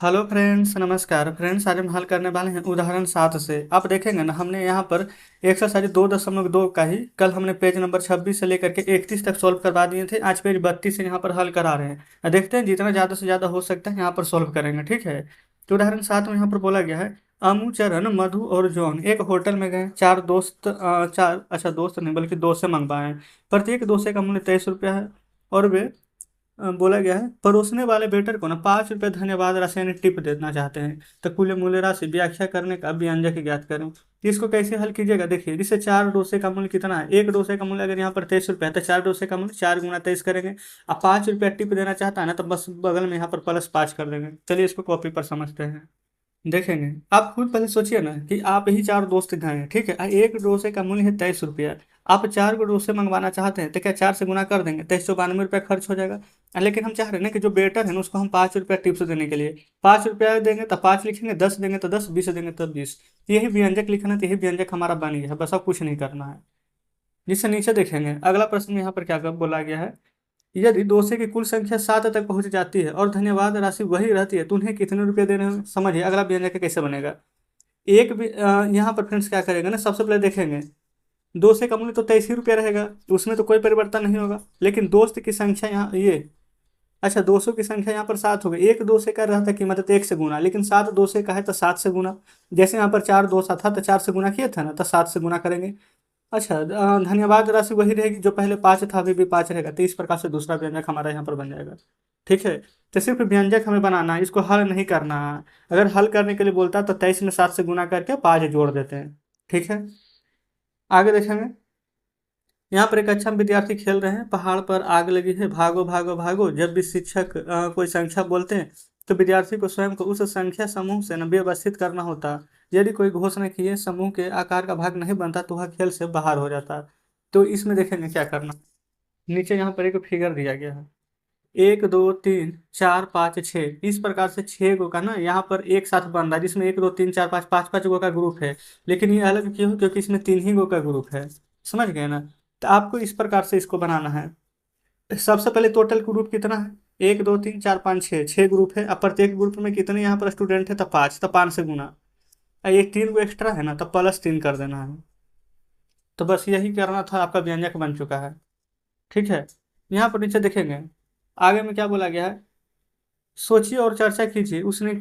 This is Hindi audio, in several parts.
हेलो फ्रेंड्स, नमस्कार फ्रेंड्स। आज हम हल करने वाले हैं उदाहरण 7 से। आप देखेंगे ना, हमने यहाँ पर एक्सरसाइज 2.2 का ही कल हमने पेज नंबर 26 से लेकर के 31 तक सॉल्व करवा दिए थे। आज पेज 32 से यहाँ पर हल करा रहे हैं। देखते हैं जितना ज़्यादा से ज़्यादा हो सकता है यहाँ पर सॉल्व करेंगे, ठीक है। तो उदाहरण 7 में यहाँ पर बोला गया है, अमू, चरण, मधु और जॉन एक होटल में गए। चार दोस्त, दोस्त नहीं बल्कि डोसे मंगवाए हैं। प्रत्येक डोसे का मूल्य 23 रुपया है। और वे बोला गया है, परोसने वाले वेटर को ना 5 रुपये धन्यवाद राशि यानी टिप देना चाहते हैं। तो कुल मूल्य राशि व्याख्या करने का व्यंजक ज्ञात करें। तो इसको कैसे हल कीजिएगा, देखिए। जिससे चार डोसे का मूल्य कितना है, एक डोसे का मूल्य अगर यहाँ पर 23 रुपये है तो चार डोसे का मूल्य 4 गुना 23 करेंगे। अब 5 रुपया टिप देना चाहता है ना, तो बस बगल में यहाँ पर +5 कर देंगे। चलिए इसको कॉपी पर समझते हैं। देखेंगे, आप खुद पहले सोचिए ना कि आप ही चार दोस्त गए हैं, ठीक है। एक डोसे का मूल्य है 23 रुपया। आप चार को डोसे मंगवाना चाहते हैं तो क्या चार से गुना कर देंगे, 2392 रुपया खर्च हो जाएगा। लेकिन हम चाह रहे हैं ना कि जो बेटर है ना उसको हम 5 रुपया टिप्स देने के लिए 5 रुपया देंगे तो 5 लिखेंगे, 10 देंगे तो 10, 20 देंगे तो 20। यही व्यंजक लिखना है, तो यही व्यंजक हमारा बन गया है, बस अब कुछ नहीं करना है। जिससे नीचे देखेंगे अगला प्रश्न में यहाँ पर क्या बोला गया है, यदि दोषे की कुल संख्या 7 तक पहुंच जाती है और धन्यवाद राशि वही रहती है तो उन्हें कितने रुपए देने हैं। समझिए अगला व्यंजक कैसे बनेगा। एक भी यहाँ पर फ्रेंड्स क्या करेंगे ना, सबसे पहले देखेंगे दोषे का मूल्य तो 23 रुपया रहेगा, तो उसमें तो कोई परिवर्तन नहीं होगा। लेकिन दोस्त की संख्या यहाँ ये, अच्छा, दोषों की संख्या यहाँ पर 7 हो गई। एक दोषे का रहता है कीमत 1 से गुना, लेकिन 7 दोषे का है तो 7 से गुना। जैसे यहाँ पर 4 दोषा था तो 4 से गुना किया था ना, तो 7 से गुना करेंगे। अच्छा, धन्यवाद राशि वही रहेगी, जो पहले 5 था अभी भी 5 रहेगा। तो इस प्रकार से दूसरा व्यंजक हमारा यहाँ पर बन जाएगा, ठीक है। तो सिर्फ व्यंजक हमें बनाना है, इसको हल नहीं करना है। अगर हल करने के लिए बोलता है तो 23 में 7 से गुना करके 5 जोड़ देते हैं, ठीक है। आगे देखेंगे, यहाँ पर एक अच्छा विद्यार्थी खेल रहे हैं। पहाड़ पर आग लगी है, भागो भागो भागो। जब भी शिक्षक कोई संख्या बोलते हैं तो विद्यार्थी को स्वयं को उस संख्या समूह से न व्यवस्थित करना होता। यदि कोई घोषणा किए समूह के आकार का भाग नहीं बनता तो वह खेल से बाहर हो जाता। तो इसमें देखेंगे क्या करना। नीचे यहाँ पर एक फिगर दिया गया है, 1 2 3 4 5 6। इस प्रकार से 6 गो का ना यहाँ पर एक साथ बन रहा है, जिसमें 1 2 3 4 5 5 5 गो का ग्रुप है। लेकिन ये अलग क्यों, क्योंकि इसमें 3 ही गो का ग्रुप है। समझ गए ना। तो आपको इस प्रकार से इसको बनाना है। सबसे पहले टोटल ग्रुप कितना है, 1 2 3 4 5 6, 6 ग्रुप है। अब प्रत्येक ग्रुप में कितने यहाँ पर स्टूडेंट है, तो 5, तो 5 से गुना। ये 3 गो एक्स्ट्रा है ना, तो +3 कर देना है। तो बस यही करना था, आपका व्यंजक बन चुका है, ठीक है। यहाँ पर नीचे देखेंगे आगे में क्या बोला गया है, सोचिए और चर्चा कीजिए। उसने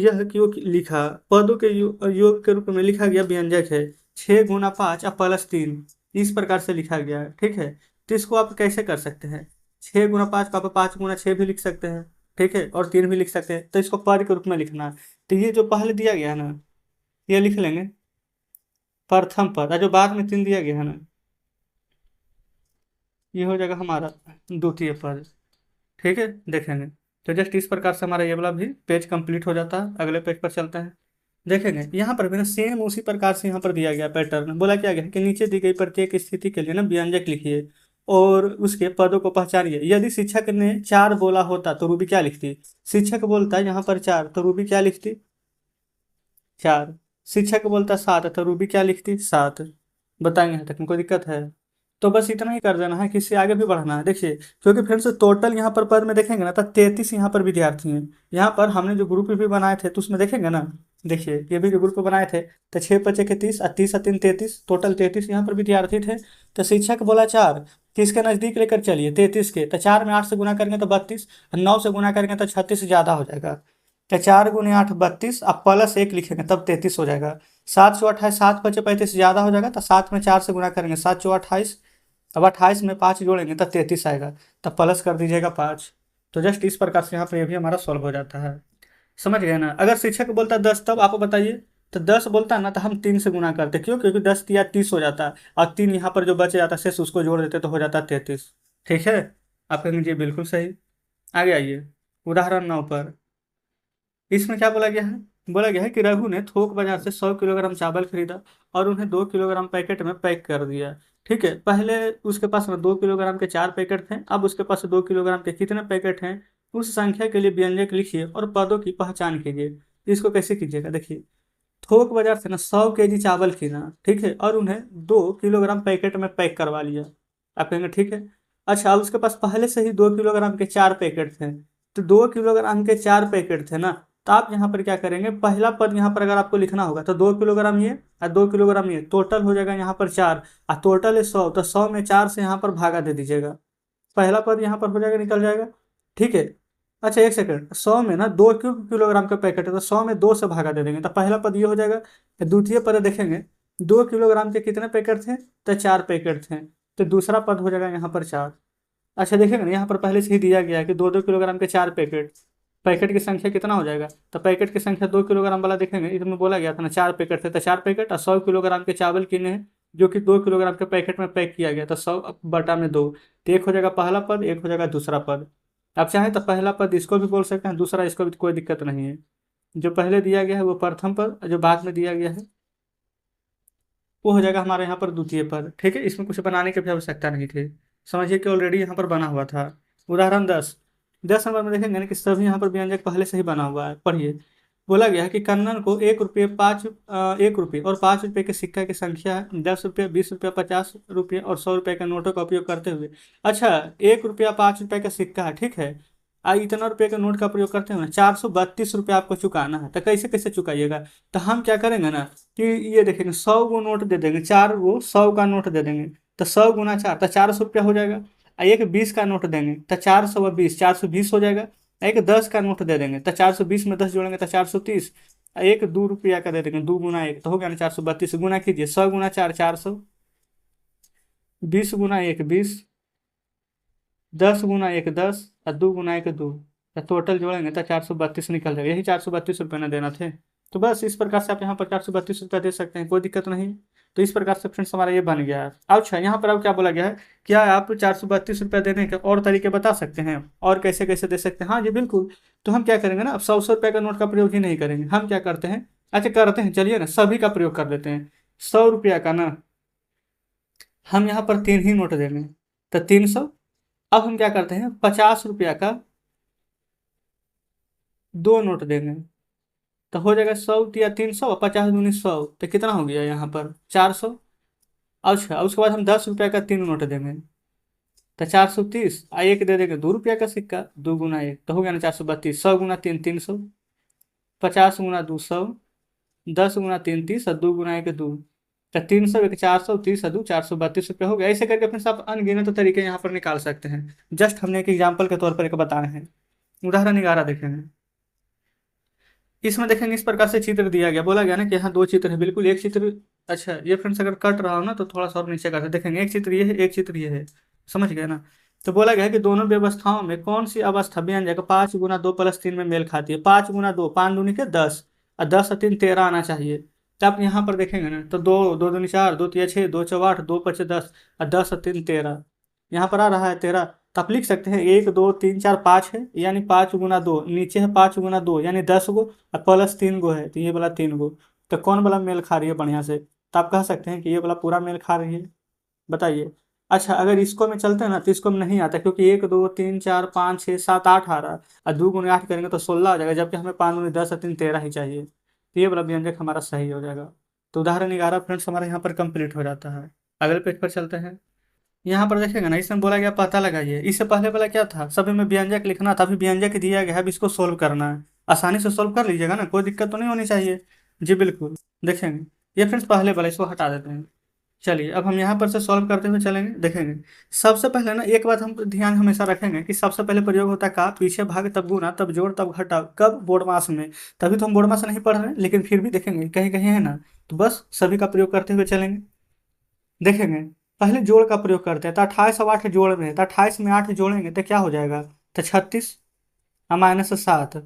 यह क्यों लिखा, पदों के योग के रूप में लिखा गया व्यंजक है 6 गुना 5 और +3। इस प्रकार से लिखा गया है, ठीक है। तो इसको आप कैसे कर सकते हैं, 6 गुना 5 का आप 5 गुना 6 भी लिख सकते हैं, ठीक है, और 3 भी लिख सकते हैं। तो इसको पद के रूप में लिखना है। तो ये जो पहले दिया गया है ना, ये लिख लेंगे प्रथम पद, और जो बाद में 3 दिया गया है ना, ये हो जाएगा हमारा द्वितीय पद, ठीक है। देखेंगे तो जस्ट इस प्रकार से हमारा ये वाला भी पेज कंप्लीट हो जाता है। अगले पेज पर चलते हैं। देखेंगे यहाँ पर भी ना सेम उसी प्रकार से यहाँ पर दिया गया पैटर्न। बोला क्या गया है कि नीचे दी गई प्रत्येक स्थिति के लिए ना व्यंजक लिखिए और उसके पदों को पहचानिए। यदि शिक्षक ने 4 बोला होता तो रूबी क्या लिखती। शिक्षक बोलता है यहाँ पर 4 तो रूबी क्या लिखती, 4। शिक्षक बोलता 7 तो रूबी क्या लिखती, 7। बताएंगे यहाँ तक कोई दिक्कत है। तो बस इतना ही कर देना है, कि इससे आगे भी बढ़ना है। देखिए, क्योंकि फ्रेंड्स टोटल यहाँ पर पद में देखेंगे ना तो 33 यहाँ पर विद्यार्थी हैं। यहाँ पर हमने जो ग्रुप भी बनाए थे तो उसमें देखेंगे ना, देखिए ये भी जो ग्रुप बनाए थे तो 6 × 5 = 30 और 30 और 3 33, टोटल 33 यहाँ पर विद्यार्थी थे। तो शिक्षक बोला 4, किसके नज़दीक लेकर चलिए 33 के। तो 4 में 8 से गुना करेंगे तो 32, 9 से गुना करेंगे तो 36 से ज़्यादा हो जाएगा। तो 4 × 8 = 32, अब +1 लिखेंगे तब 33 हो जाएगा। 7 × 28, 7 × 5 = 35 ज़्यादा हो जाएगा। तो 7 में 4 से गुना करेंगे, 7 × 28। अब 28 में 5 जोड़ेंगे तो 33 आएगा। तब प्लस कर दीजिएगा 5। तो जस्ट इस प्रकार से यहाँ पर ये भी हमारा सॉल्व हो जाता है। समझ गए ना। अगर शिक्षक बोलता 10 तब आप बताइए, तो 10 बोलता ना तो हम 3 से गुना करते, क्यों, क्योंकि 10 या 30 हो जाता है, और 3 यहाँ पर जो बच जाता है शेष उसको जोड़ देते तो हो जाता है 33, ठीक है। आप कहेंगे जी बिल्कुल सही। आगे आइए उदाहरण 9 पर। इसमें क्या बोला गया है, बोला गया है कि रघु ने थोक बाजार से 100 किलोग्राम चावल खरीदा और उन्हें 2 किलोग्राम पैकेट में पैक कर दिया, ठीक है। पहले उसके पास में 2 किलोग्राम के 4 पैकेट थे, अब उसके पास 2 किलोग्राम के कितने पैकेट हैं। उस संख्या के लिए व्यंजक लिखिए और पदों की पहचान कीजिए। इसको कैसे कीजिएगा, देखिए। थोक बाजार से ना 100 kg चावल खरीदा, ठीक है, और उन्हें 2 किलोग्राम पैकेट में पैक करवा लिया। आप कहेंगे ठीक है। अच्छा, उसके पास पहले से ही 2 किलोग्राम के 4 पैकेट थे, तो 2 किलोग्राम के 4 पैकेट थे ना, तो आप यहाँ पर क्या करेंगे, पहला पद यहाँ पर अगर आपको लिखना होगा तो 2 किलोग्राम ये और 2 किलोग्राम ये, टोटल हो जाएगा यहाँ पर 4 और टोटल है 100, तो 100 में 4 से यहाँ पर भागा दे दीजिएगा, पहला पद यहाँ पर हो जाएगा, निकल जाएगा। ठीक है। अच्छा एक सेकंड, 100 में ना 2 किलोग्राम का पैकेट है तो 100 में 2 से भागा दे देंगे तो पहला पद ये हो जाएगा। द्वितीय पद देखेंगे 2 किलोग्राम के कितने पैकेट थे, तो 4 पैकेट थे, तो दूसरा पद हो जाएगा यहाँ पर 4। अच्छा देखेंगे ना यहाँ पर पहले से ही दिया गया है कि 2 2 किलोग्राम के 4 पैकेट, पैकेट की संख्या कितना हो जाएगा, तो पैकेट की संख्या 2 किलोग्राम वाला देखेंगे, इसमें बोला गया था ना 4 पैकेट थे, तो 4 पैकेट और 100 किलोग्राम के चावल किने हैं जो कि 2 किलोग्राम के पैकेट में पैक किया गया, तो 100/2, तो एक हो जाएगा पहला पद, एक हो जाएगा दूसरा पद। आप चाहें तो पहला पद इसको भी बोल सकते हैं, दूसरा इसको भी, कोई दिक्कत नहीं है। जो पहले दिया गया है वो प्रथम पद, जो बाद में दिया गया है वो हो जाएगा हमारे यहाँ पर द्वितीय पद। ठीक है, इसमें कुछ बनाने की भी आवश्यकता नहीं थी, समझिए कि ऑलरेडी यहाँ पर बना हुआ था। उदाहरण 10 नंबर में देखेंगे ना कि सभी यहाँ पर व्यंजक पहले से ही बना हुआ है, पढ़िए। बोला गया है कि कन्नन को 1 रुपये और 5 रुपये के सिक्का की संख्या है, 10 रुपये, 20 रुपये, 50 रुपये और 100 रुपये के नोटों का उपयोग करते हुए। अच्छा, 1 रुपया 5 रुपये का सिक्का है, ठीक है, इतना रुपये के नोट का प्रयोग करते हुए 432 रुपये आपको चुकाना है, तो कैसे कैसे चुकाइएगा, तो हम क्या करेंगे ना कि ये देखेंगे 100 गो नोट दे देंगे, 4 गो 100 का नोट दे देंगे, तो 100 × 4 तो 400 रुपया हो जाएगा। एक 20 का नोट देंगे तो 420, 420 हो जाएगा। एक 10 का नोट दे देंगे तो 420 में 10 जोड़ेंगे तो 430। एक 2 रुपया का दे देंगे, 2 × 1 तो हो गया ना 432, गुना कीजिए, 100 × 4 400, 20 × 1 20, 10 × 1 10 और 2 × 1 2, तो टोटल जोड़ेंगे तो 432 निकल जाएगा, यही 432 रुपये ना देना थे। तो बस इस प्रकार से आप यहाँ पर 432 रुपये दे सकते हैं, कोई दिक्कत नहीं। तो इस प्रकार से फ्रेंड्स हमारा ये बन गया है। अच्छा यहाँ पर अब क्या बोला गया है, क्या आप 432 रुपये देने के और तरीके बता सकते हैं और कैसे कैसे दे सकते हैं, हाँ जी बिल्कुल। तो हम क्या करेंगे ना, अब 100 100 रुपये का नोट का प्रयोग ही नहीं करेंगे, हम क्या करते हैं, अच्छा करते हैं, चलिए ना सभी का प्रयोग कर लेते हैं। 100 रुपया का ना हम यहाँ पर 3 ही नोट देंगे, तो 300। अब हम क्या करते हैं, 50 रुपया का 2 नोट देंगे, तो हो जाएगा 100 × 300, 50 × 100, तो कितना हो गया यहाँ पर 400। अच्छा उसके बाद हम 10 रुपया का 3 नोट देंगे, तो 430, एक दे देंगे 2 रुपया का सिक्का, 2 × 1 तो हो गया ना 432, 100 × 3 300, 50 × 2 100, 10 × 3 30 और 2 × 1 2, तो 300 1 400, 30 और 2 432 रुपये हो गया। ऐसे करके अपने सब अनगिनत तरीके यहाँ पर निकाल सकते हैं। जस्ट हमने एक एग्जाम्पल के तौर पर एक बताए हैं। उदाहरण 11 देखेंगे, इसमें देखेंगे इस प्रकार से चित्र दिया गया, बोला गया ना कि यहाँ 2 चित्र है, बिल्कुल एक चित्र। अच्छा ये फ्रेंड्स अगर कट रहा हो ना तो थोड़ा सा और नीचे करते देखेंगे, एक चित्र ये है, एक चित्र ये है, समझ गए ना। तो बोला गया है कि दोनों व्यवस्थाओं में कौन सी अवस्था व्यंजक 5 × 2 + 3 में मेल खाती है। 5 × 2 5 दूनी के 10 और 10 और 3 13 आना चाहिए। तो आप यहाँ पर देखेंगे ना तो 2 2 दूनी 4, 2 तिया 6, 2 चौवा 8, 2 5 10 और 10 और 3 13, यहाँ पर आ रहा है 13। तो आप लिख सकते हैं 1 2 3 4 5 है, यानी 5 × 2, नीचे है 5 × 2 यानी 10 गो और +3 गो है, तो ये वाला 3 गो। तो कौन वाला मेल खा रही है बढ़िया से, तो आप कह सकते हैं कि ये वाला पूरा मेल खा रही है, बताइए। अच्छा अगर इसको में चलते हैं ना तो इसको में नहीं आता, क्योंकि 1 2 3 4 5 6 7 8 आ रहा है और 2 × 8 करेंगे तो 16 आ जाएगा, जबकि हमें 5 × 10 और 3 13 ही चाहिए, तो ये वाला व्यंजक हमारा सही हो जाएगा। तो उदाहरण 11 फ्रेंड्स हमारे यहाँ पर कंप्लीट हो जाता है। अगले पेज पर चलते हैं। यहाँ पर देखेंगे ना, इसमें बोला गया पता लगाइए, इससे पहले वाला क्या था, सभी में व्यंजक लिखना था, अभी व्यंजक दिया गया है, अब इसको सोल्व करना है। आसानी से सोल्व कर लीजिएगा ना, कोई दिक्कत तो नहीं होनी चाहिए। जी बिल्कुल। देखेंगे ये फ्रेंड्स पहले वाला, इसको हटा देते हैं। चलिए अब हम यहाँ पर से सॉल्व करते हुए चलेंगे, देखेंगे। सबसे पहले ना एक बात हम ध्यान हमेशा रखेंगे कि सबसे पहले प्रयोग होता है का, पीछे भाग तब गुना तब जोड़ तब घटा, कब, बोर्ड मास में। तभी तो हम बोर्ड मास नहीं पढ़ रहे हैं, लेकिन फिर भी देखेंगे कहीं कहीं है ना, तो बस सभी का प्रयोग करते हुए चलेंगे। देखेंगे पहले जोड़ का प्रयोग करते हैं, तो 28 और 8 जोड़ में है, तो 28 में 8 जोड़ेंगे तो क्या हो जाएगा, तो 36 और -7।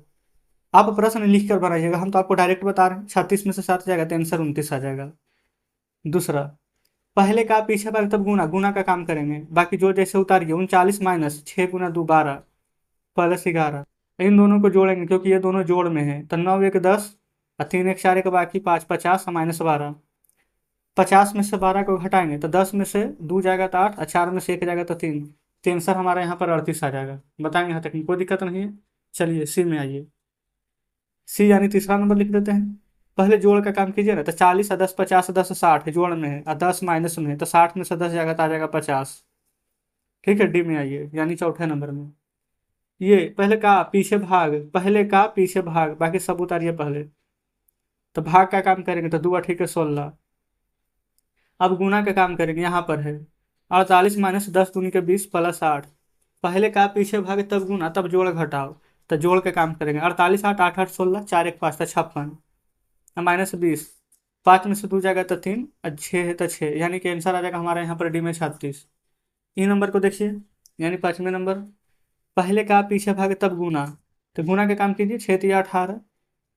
आप प्रश्न लिख कर बनाइएगा, हम तो आपको डायरेक्ट बता रहे हैं, 36 में से 7 जाएगा तो आंसर 29 आ जाएगा। दूसरा, पहले का पीछे भाग तब गुना, गुना का काम करेंगे, बाकी जो जैसे उतारिए, 39 माइनस 6 × 2 12 +11, इन दोनों को जोड़ेंगे क्योंकि ये दोनों जोड़ में है, तो 9 1 10 और 3 1 4 1 बाकी 5 50 और -12। 50 में से 12 को घटाएंगे तो 10 में से 2 जाएगा तो 8 और 4 में से 1 जाएगा तो 3, तो आंसर हमारा यहाँ पर 38 आ जाएगा। बताएंगे यहाँ तक कोई दिक्कत नहीं है। चलिए सी में आइए, सी यानी तीसरा नंबर लिख देते हैं। पहले जोड़ का काम कीजिए ना, तो 40 और 10 50, 10 60 जोड़ में है और 10 माइनस में है, तो 60 में से 10 जाएगा तो आ जाएगा 50। ठीक है, डी में आइए यानी चौथे नंबर में। ये पहले का पीछे भाग, पहले का पीछे भाग, बाकी सब उतारिए पहले। तो भाग का काम करेंगे तो 2 × 8 = 16। अब गुना का काम करेंगे, यहाँ पर है 48 - 10 दूनी के 20 + 8। पहले का पीछे भाग तब गुना तब जोड़ घटाओ। तो जोड़ के काम करेंगे, 48 8 8 8 16, 4 1 5 तो 56, -20। 5 में से 2 जाएगा तो 3 और 6 है तो 6, यानी कि आंसर आ जाएगा हमारा यहाँ पर डी में 36। ई नंबर को देखिए, यानी 5वें नंबर, पहले का पीछे भाग तब गुना। तो गुना के काम कीजिए, 6 × 18,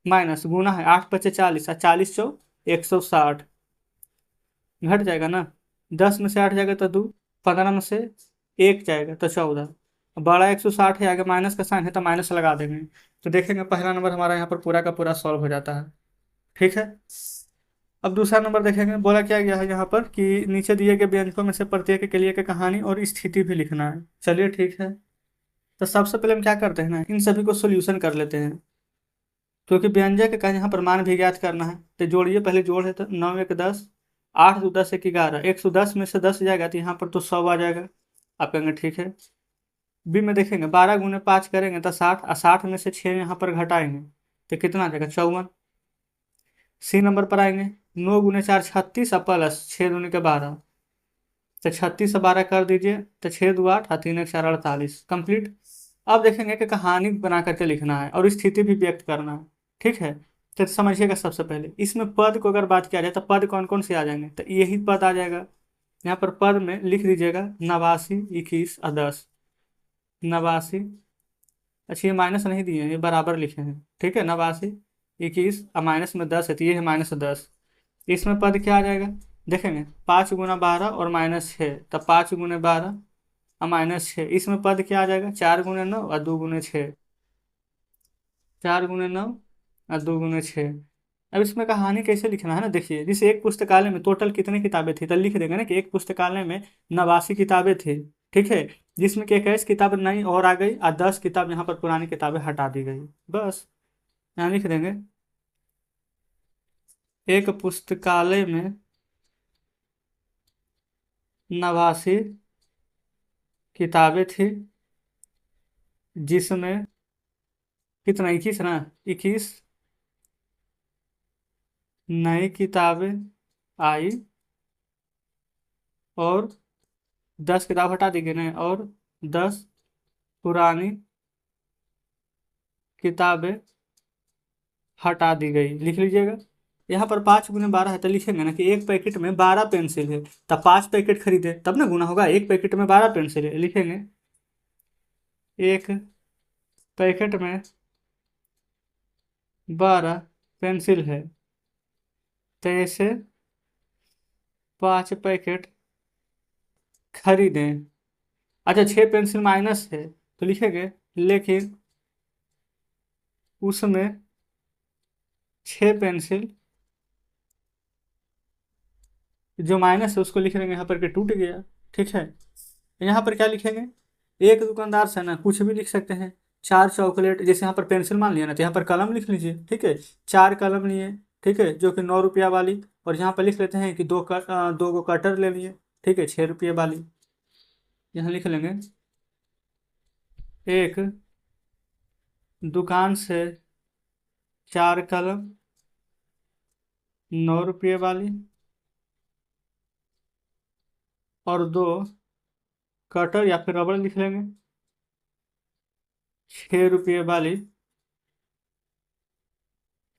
माइनस गुना है 8 × 5 = 40 और 40 × 4 = 160, घट जाएगा ना। 10 में से 8 जाएगा तो 2, 15 में से 1 जाएगा तो 14। बड़ा 160 है, आगे माइनस का साइन है तो माइनस लगा देंगे। तो देखेंगे पहला नंबर हमारा यहाँ पर पूरा का पूरा सॉल्व हो जाता है। ठीक है। अब दूसरा नंबर देखेंगे, बोला क्या गया है यहाँ पर कि नीचे दिए गए व्यंजकों में से प्रत्येक के लिए की कहानी और स्थिति भी लिखना है। चलिए ठीक है। तो सबसे पहले हम क्या करते हैं ना, इन सभी को सोल्यूशन कर लेते हैं, क्योंकि व्यंजक का यहाँ पर मान भी ज्ञात करना है। तो जोड़िए, पहले जोड़ है तो 9 1 10, 8 2 10 1 11, 110 में से 10 जाएगा तो यहाँ पर तो 100 आ जाएगा। आप कहेंगे ठीक है। बी में देखेंगे 12 × 5 करेंगे तो 60, और 60 में से 6 यहाँ पर घटाएंगे तो कितना आ जाएगा, 54। सी नंबर पर आएंगे, 9 × 4 36 और प्लस 6 दूनी के 12, तो 36 और 12 कर दीजिए तो 6 2 8 और 3 1 4 48, कंप्लीट। अब देखेंगे कि कहानी बना करके लिखना है और स्थिति भी व्यक्त करना है। ठीक है। तो समझिएगा, सबसे पहले इसमें पद को अगर बात किया जाए तो पद कौन कौन से आ जाएंगे, तो यही पद आ जाएगा। यहाँ पर पद में लिख दीजिएगा 89 21 और 10। 89, अच्छा ये माइनस नहीं दिए हैं, ये बराबर लिखे हैं। ठीक है, 89 21 और माइनस में 10 है तो ये है -10। इसमें पद क्या आ जाएगा, देखेंगे 5 × 12 और -6, तब 5 × 12 और -6। इसमें पद क्या आ जाएगा, 4 × 9 और 2 × 6, 4 × 9 और 2 × 6। अब इसमें कहानी कैसे लिखना है ना, देखिए जैसे एक पुस्तकालय में टोटल कितनी किताबें थी तो लिख देंगे ना कि एक पुस्तकालय में 89 किताबें थी। ठीक है, जिसमें कि 21 किताब नई और आ गई और 10 किताब यहाँ पर पुरानी किताबें हटा दी गई। बस यहाँ लिख देंगे, एक पुस्तकालय में 89 किताबें थी, जिसमें कितना 21 ना, 21 नई किताबें आई और 10 किताब हटा दी गई ना, और 10 पुरानी किताबें हटा दी गई। लिख लीजिएगा। यहाँ पर 5 × 12 है तो लिखेंगे ना कि एक पैकेट में 12 पेंसिल है, तब 5 पैकेट खरीदे तब ना गुना होगा। एक पैकेट में 12 पेंसिल है, लिखेंगे एक पैकेट में 12 पेंसिल है, तो ऐसे 5 पैकेट खरीदें। अच्छा 6 पेंसिल माइनस है तो लिखेंगे लेकिन उसमें 6 पेंसिल जो माइनस है उसको लिख देंगे यहाँ पर कि टूट गया। ठीक है। यहाँ पर क्या लिखेंगे, एक दुकानदार से ना कुछ भी लिख सकते हैं। 4 चॉकलेट, जैसे यहाँ पर पेंसिल मान लिया ना, तो यहाँ पर कलम लिख लीजिए। ठीक है, 4 कलम लिए, ठीक है, जो कि 9 रुपया वाली, और यहाँ पर लिख लेते हैं कि 2 गो कटर ले लिए, ठीक है, 6 रुपये वाली। यहाँ लिख लेंगे एक दुकान से 4 कलम 9 रुपये वाली और 2 कटर या फिर रबड़ लिख लेंगे 6 रुपये वाली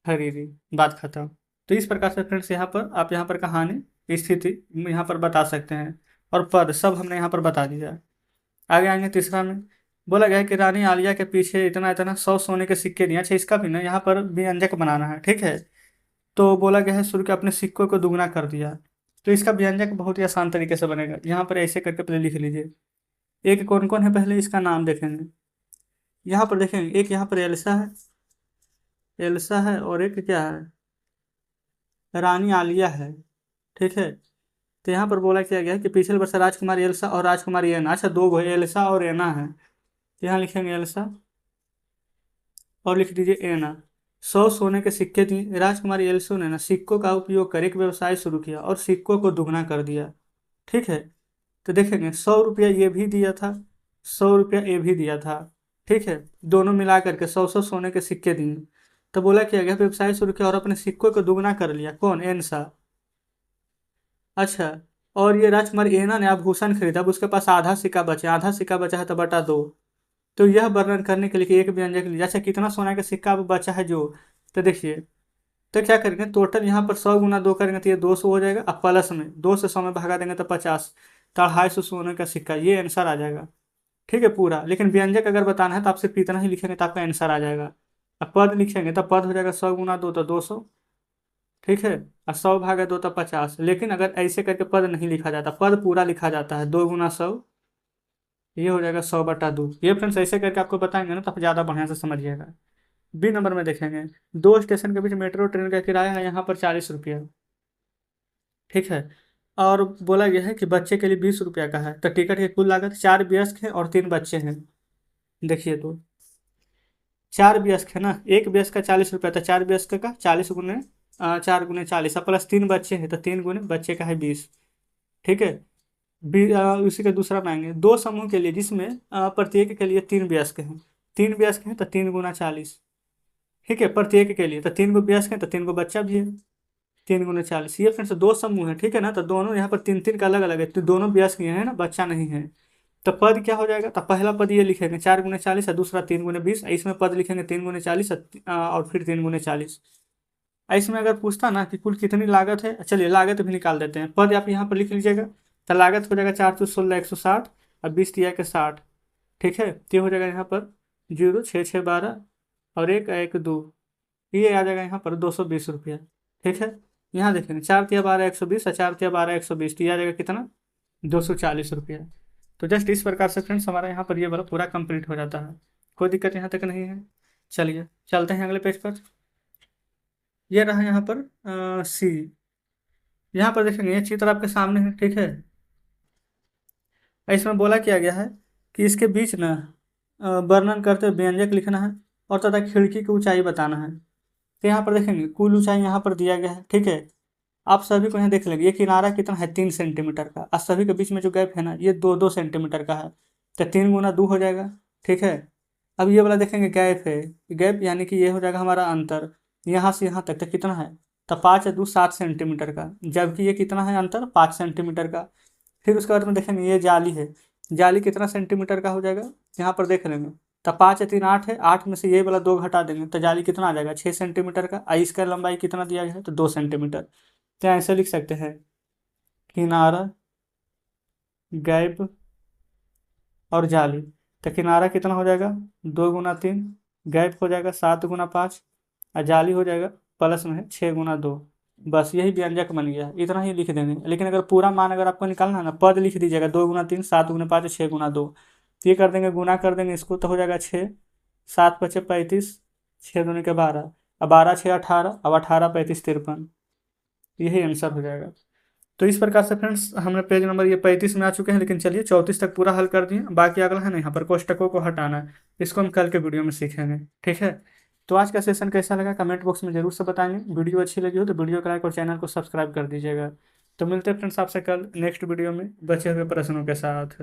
खरीदी, बात खत्म। तो इस प्रकार से फ्रेंड्स यहाँ पर आप यहाँ पर कहानी स्थिति यहाँ पर बता सकते हैं, और पद सब हमने यहाँ पर बता दिया। आगे आएंगे तीसरा में, बोला गया है कि रानी आलिया के पीछे इतना इतना 100 सोने के सिक्के दिए। अच्छा इसका भी ना यहाँ पर व्यंजक बनाना है। ठीक है, तो बोला गया है सूर्य के अपने सिक्कों को दुगना कर दिया। तो इसका व्यंजक बहुत ही आसान तरीके से बनेगा। यहाँ पर ऐसे करके पहले लिख लीजिए। एक कौन कौन है, पहले इसका नाम देखेंगे। यहाँ पर देखेंगे एक यहाँ पर एल्सा है, एल्सा है, और एक क्या है, रानी आलिया है। ठीक है। तो यहाँ पर बोला क्या गया है कि पिछले वर्ष राजकुमारी एल्सा और राजकुमारी एना, अच्छा 2 गो है, एल्सा और एना है, तो यहाँ लिखेंगे एल्सा और लिख दीजिए एना। 100 सोने के सिक्के दिए। राजकुमारी एल्सो ने ना सिक्कों का उपयोग कर एक व्यवसाय शुरू किया और सिक्कों को दुगना कर दिया। ठीक है। तो देखेंगे 100 रुपया ये भी दिया था, 100 रुपया ये भी दिया था, ठीक है। दोनों मिला करके 100-100 सोने के सिक्के दिए। तो बोला क्या गया, व्यवसाय शुरू किया और अपने सिक्कों को दुगना कर लिया। कौन? एनसा। अच्छा। और ये राजकुमार एना ने आभूषण खरीदा, अब उसके पास आधा सिक्का बचा है तो बटा दो। तो यह वर्णन करने के लिए कि एक व्यंजक लीजिए। अच्छा, कितना सोना का सिक्का अब बचा है जो, तो देखिए। तो क्या करेंगे, टोटल यहाँ पर 100 × 2 करेंगे तो ये 200 हो जाएगा। अब प्लस में 2 से 100 में भागा देंगे तो 50, तो 250 सोने का सिक्का, ये आंसर आ जाएगा। ठीक है पूरा। लेकिन व्यंजक अगर बताना है तो आप सिर्फ इतना ही लिखेंगे तो आपका आंसर आ जाएगा। अब पद लिखेंगे तो पद हो जाएगा 100 × 2 तो 200। ठीक है। और 100/2 तो 50। लेकिन अगर ऐसे करके पद नहीं लिखा जाता, पद पूरा लिखा जाता है। 2 × 100, ये हो जाएगा 100/2। ये फ्रेंड्स ऐसे करके आपको बताएंगे ना तो आप ज़्यादा बढ़िया से समझिएगा। बी नंबर में देखेंगे, दो स्टेशन के बीच मेट्रो ट्रेन का किराया है यहाँ पर 40 रुपया। ठीक है। और बोला गया है कि बच्चे के लिए 20 रुपया का है। तो टिकट की कुल लागत, 4 वयस्क हैं और 3 बच्चे हैं। देखिए तो 4 वयस्क है ना, एक वयस्क का 40 रुपया, तो 4 वयस्क का 40 × 4 × 40, प्लस 3 बच्चे हैं तो 3 × बच्चे का है 20। ठीक है। उसी का दूसरा मांगे, दो समूह के लिए जिसमें प्रत्येक के लिए 3 वयस्क हैं। 3 वयस्क हैं तो 3 × 40। ठीक है, प्रत्येक के लिए तो 3 गो वयस्क हैं तो 3 गो बच्चा भी है। 3 × 40, ये फ्रेंड्स दो समूह है। ठीक है ना, तो दोनों यहाँ पर 3 3 का अलग अलग है, तो दोनों वयस्क ये है ना, बच्चा नहीं है। तो पद क्या हो जाएगा, तो पहला पद ये लिखेंगे 4 × 40 और दूसरा 3 × 20। इसमें पद लिखेंगे 3 × 40 और फिर 3 × 40। इसमें अगर पूछता ना कि कुल कितनी लागत है, चलिए लागत भी निकाल देते हैं। पद आप यहाँ पर लिख लीजिएगा। तो लागत हो जाएगा 4×16 160 और 20×3 = 60। ठीक है। तो ये हो जाएगा यहाँ पर 0 6 6 12 और 1 1 2, ये आ जाएगा यहाँ पर 220 रुपया। ठीक है। यहाँ देखेंगे 4×3 = 12 120 और 4×3 = 12 120, तो ये आ जाएगा कितना, 240 रुपया। तो जस्ट इस प्रकार से फ्रेंड्स हमारा यहाँ पर ये वाला पूरा कंप्लीट हो जाता है। कोई दिक्कत यहाँ तक नहीं है। चलिए चलते हैं अगले पेज पर। ये रहा यहाँ पर सी। यहाँ पर देखेंगे ये चित्र आपके सामने है। ठीक है। इसमें बोला किया गया है कि इसके बीच ना वर्णन करते हुए व्यंजक लिखना है और तथा खिड़की की ऊंचाई बताना है। तो यहाँ पर देखेंगे कुल ऊंचाई यहाँ पर दिया गया है। ठीक है। आप सभी को यहाँ देख लेंगे, ये किनारा कितना है, 3 सेंटीमीटर का, और सभी के बीच में जो गैप है ना, ये 2 2 सेंटीमीटर का है। तो 3 × 2 हो जाएगा। ठीक है। अब ये वाला देखेंगे गैप है, गैप यानी कि ये हो जाएगा हमारा अंतर, यहाँ से यहाँ तक तो कितना है, तो 5 × 2 7 सेंटीमीटर का, जबकि ये कितना है अंतर, 5 सेंटीमीटर का। फिर उसके बाद में देखेंगे ये जाली है, जाली कितना सेंटीमीटर का हो जाएगा, यहाँ पर देख लेंगे। तो 5 × 3 = 8 है, 8 में से ये वाला 2 घटा देंगे तो जाली कितना आ जाएगा, 6 सेंटीमीटर का। और इसका लंबाई कितना दिया गया है, तो 2 सेंटीमीटर। तो ऐसे लिख सकते हैं, किनारा, गैप और जाली। तो किनारा कितना हो जाएगा, 2 × 3, गैप हो जाएगा 7 × 5 और जाली हो जाएगा प्लस में है 6 × 2। बस यही व्यंजक बन गया, इतना ही लिख देंगे। लेकिन अगर पूरा मान अगर आपको निकालना है ना, पद लिख दीजिएगा 2 × 3 7 × 5 6 × 2। तो ये कर देंगे, गुना कर देंगे इसको तो हो जाएगा 6, 7×5 = 35, 6×2 = 12, अब 12×6 = 18, अब 18×35 = 53। यही आंसर हो जाएगा। तो इस प्रकार से फ्रेंड्स हमने पेज नंबर ये 35 में आ चुके हैं। लेकिन चलिए 34 तक पूरा हल कर दिए, बाकी अगला है ना, यहाँ पर कोष्टकों को हटाना है, इसको हम कल के वीडियो में सीखेंगे। ठीक है। तो आज का सेशन कैसा लगा कमेंट बॉक्स में जरूर से बताएंगे। वीडियो अच्छी लगी हो तो वीडियो को लाइक और चैनल को सब्सक्राइब कर दीजिएगा। तो मिलते हैं फ्रेंड्स आपसे कल नेक्स्ट वीडियो में बचे हुए प्रश्नों के साथ।